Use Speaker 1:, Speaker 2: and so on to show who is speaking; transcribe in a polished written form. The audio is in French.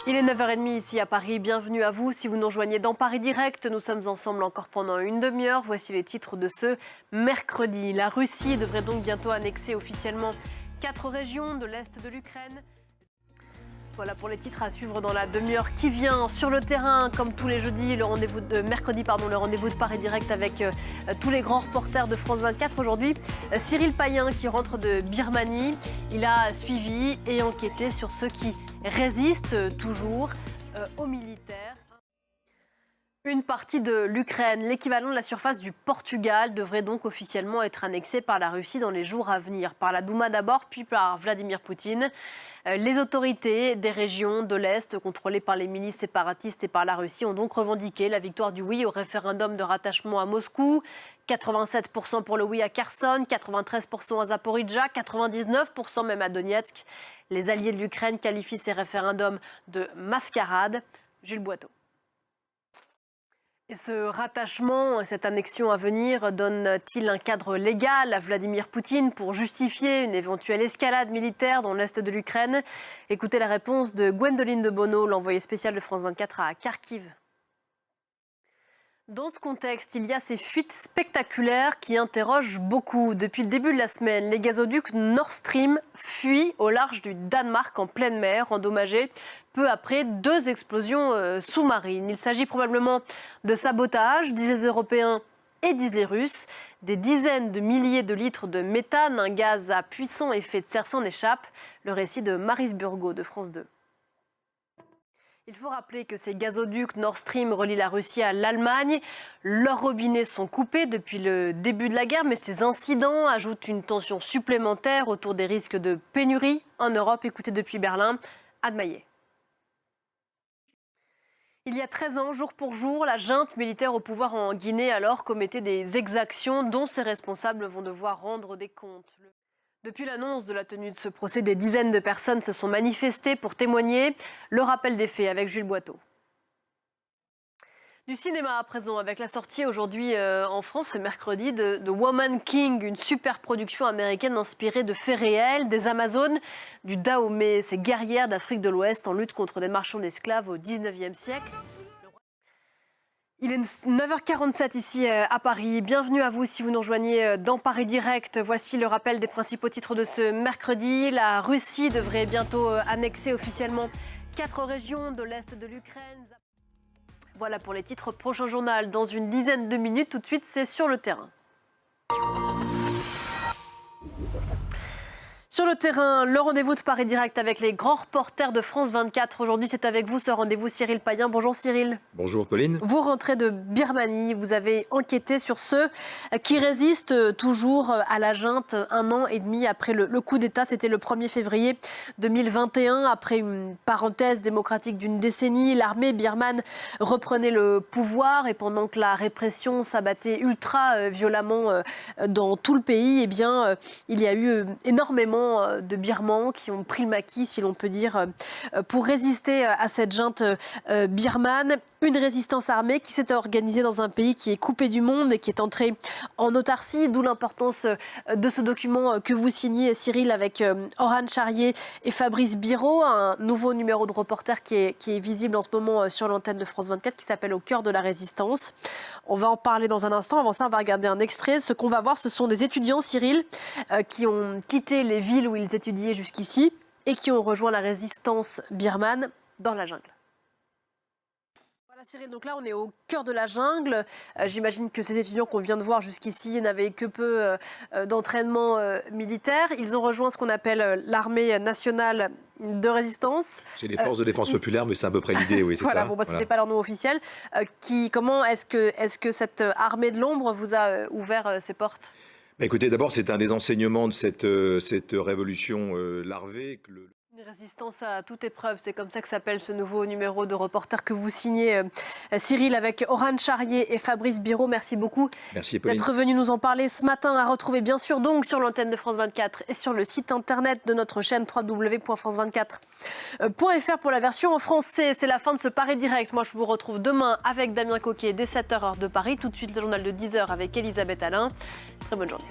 Speaker 1: Il est 9h30 ici à Paris, bienvenue à vous. Si vous nous rejoignez dans Paris Direct, nous sommes ensemble encore pendant une demi-heure. Voici les titres de ce mercredi. La Russie devrait donc bientôt annexer officiellement 4 régions de l'Est de l'Ukraine. Voilà pour les titres à suivre dans la demi-heure qui vient. Sur le terrain, comme tous les jeudis, le rendez-vous de mercredi, le rendez-vous de Paris Direct avec tous les grands reporters de France 24. Aujourd'hui, Cyril Payen qui rentre de Birmanie. Il a suivi et enquêté sur ceux qui résistent toujours aux militaires. Une partie de l'Ukraine, l'équivalent de la surface du Portugal, devrait donc officiellement être annexée par la Russie dans les jours à venir. Par la Douma d'abord, puis par Vladimir Poutine. Les autorités des régions de l'Est, contrôlées par les milices séparatistes et par la Russie, ont donc revendiqué la victoire du oui au référendum de rattachement à Moscou. 87% pour le oui à Kherson, 93% à Zaporijjia, 99% même à Donetsk. Les alliés de l'Ukraine qualifient ces référendums de mascarade. Jules Boiteau. Et ce rattachement, cette annexion à venir, donne-t-il un cadre légal à Vladimir Poutine pour justifier une éventuelle escalade militaire dans l'Est de l'Ukraine? Écoutez la réponse de Gwendoline de Bono, l'envoyée spéciale de France 24 à Kharkiv. Dans ce contexte, il y a ces fuites spectaculaires qui interrogent beaucoup. Depuis le début de la semaine, les gazoducs Nord Stream fuient au large du Danemark en pleine mer, endommagés peu après 2 explosions sous-marines. Il s'agit probablement de sabotage, disent les Européens et disent les Russes. Des dizaines de milliers de litres de méthane, un gaz à puissant effet de serre, s'en échappe. Le récit de Maryse Burgot de France 2. Il faut rappeler que ces gazoducs Nord Stream relient la Russie à l'Allemagne. Leurs robinets sont coupés depuis le début de la guerre, mais ces incidents ajoutent une tension supplémentaire autour des risques de pénurie en Europe. Écoutez depuis Berlin, Anne Maillet. Il y a 13 ans, jour pour jour, la junte militaire au pouvoir en Guinée alors commettait des exactions dont ses responsables vont devoir rendre des comptes. Depuis l'annonce de la tenue de ce procès, des dizaines de personnes se sont manifestées pour témoigner. Le rappel des faits avec Jules Boiteau. Du cinéma à présent, avec la sortie aujourd'hui en France, ce mercredi, de Woman King, une super production américaine inspirée de faits réels, des Amazones, du Dahomey, ces guerrières d'Afrique de l'Ouest en lutte contre des marchands d'esclaves au 19e siècle. Il est 9h47 ici à Paris. Bienvenue à vous si vous nous rejoignez dans Paris Direct. Voici le rappel des principaux titres de ce mercredi. La Russie devrait bientôt annexer officiellement 4 régions de l'Est de l'Ukraine. Voilà pour les titres. Prochain journal dans une dizaine de minutes. Tout de suite, c'est sur le terrain. Sur le terrain, le rendez-vous de Paris Direct avec les grands reporters de France 24. Aujourd'hui, c'est avec vous ce rendez-vous, Cyril Payen. Bonjour Cyril.
Speaker 2: Bonjour Pauline.
Speaker 1: Vous rentrez de Birmanie. Vous avez enquêté sur ceux qui résistent toujours à la junte 1 an et demi après le coup d'État. C'était le 1er février 2021. Après une parenthèse démocratique d'une décennie, l'armée birmane reprenait le pouvoir. Et pendant que la répression s'abattait ultra violemment dans tout le pays, eh bien, il y a eu énormément de Birmans qui ont pris le maquis, si l'on peut dire, pour résister à cette junte birmane. Une résistance armée qui s'est organisée dans un pays qui est coupé du monde et qui est entré en autarcie, d'où l'importance de ce document que vous signez, Cyril, avec Orhan Charrier et Fabrice Biro, un nouveau numéro de reporter qui est visible en ce moment sur l'antenne de France 24, qui s'appelle Au cœur de la résistance. On va en parler dans un instant. Avant ça, on va regarder un extrait. Ce qu'on va voir, ce sont des étudiants, Cyril, qui ont quitté les villes où ils étudiaient jusqu'ici et qui ont rejoint la résistance birmane dans la jungle. Voilà Cyril, donc là on est au cœur de la jungle. J'imagine que ces étudiants qu'on vient de voir jusqu'ici n'avaient que peu d'entraînement militaire. Ils ont rejoint ce qu'on appelle l'armée nationale de résistance.
Speaker 2: C'est les forces de défense populaire, mais c'est à peu près l'idée, oui, c'est
Speaker 1: voilà,
Speaker 2: ça.
Speaker 1: Bon, c'était pas leur nom officiel. Comment est-ce que cette armée de l'ombre vous a ouvert ses portes ?
Speaker 2: Écoutez, d'abord, c'est un des enseignements de cette révolution larvée.
Speaker 1: Une résistance à toute épreuve, c'est comme ça que s'appelle ce nouveau numéro de reporter que vous signez, Cyril, avec Orhan Charrier et Fabrice Biro. Merci beaucoup d'être venu nous en parler ce matin. À retrouver bien sûr donc sur l'antenne de France 24 et sur le site internet de notre chaîne www.france24.fr pour la version en français. C'est la fin de ce Paris Direct. Moi, je vous retrouve demain avec Damien Coquet dès 7h heure de Paris. Tout de suite, le journal de 10h avec Elisabeth Alain. Très bonne journée.